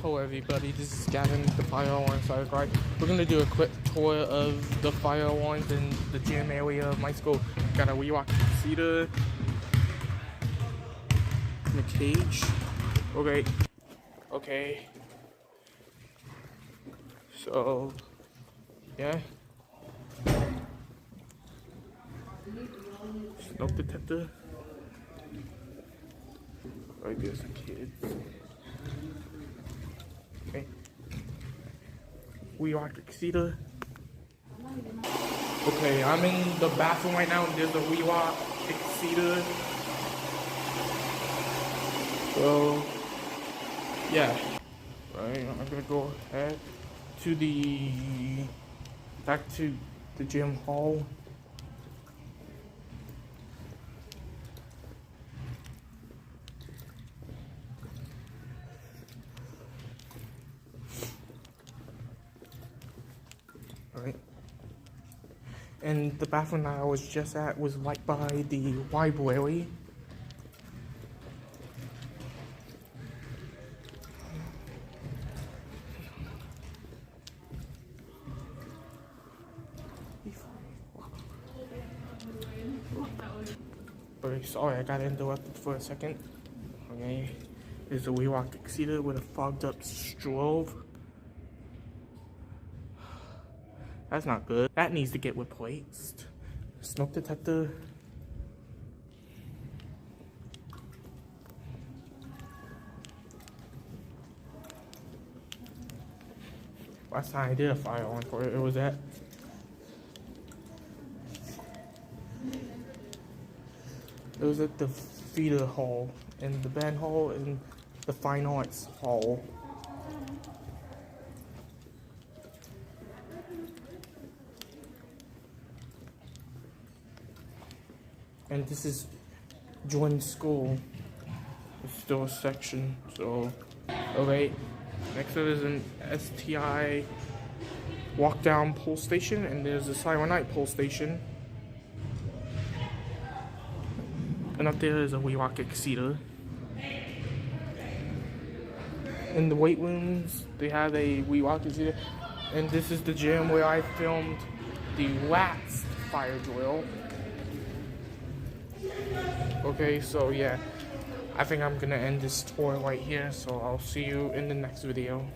Hello everybody, this is Gavin, the Fire Alarm Cyber Guard. We're going to do a quick tour of the fire alarms in the gym area of my school. Got a WeWalk Cedar in a cage. Okay. So, yeah. Smoke detector. Right, there's some kids. Okay. WeWalk Cedar. Okay, I'm in the bathroom right now and there's a WeWalk Cedar. So, yeah. Right, I'm gonna go ahead to back to the gym hall. Alright. And the bathroom that I was just at was right by the library. Okay, sorry, I got interrupted for a second. Okay, there's a WeWalk Cedar with a fogged up strobe. That's not good. That needs to get replaced. Smoke detector. Last time I did a fire alarm for it, it was at the feeder hall, and the band hall, and the fine arts hall. And this is Jordan School. It's still a section, so. Okay, next up is an STI walk down pole station, and there's a Silent Night pole station. And up there is a WeWalk Cedar. In the weight rooms, they have a WeWalk Cedar. And this is the gym where I filmed the last fire drill. Okay, so yeah, I think I'm gonna end this tour right here, so I'll see you in the next video.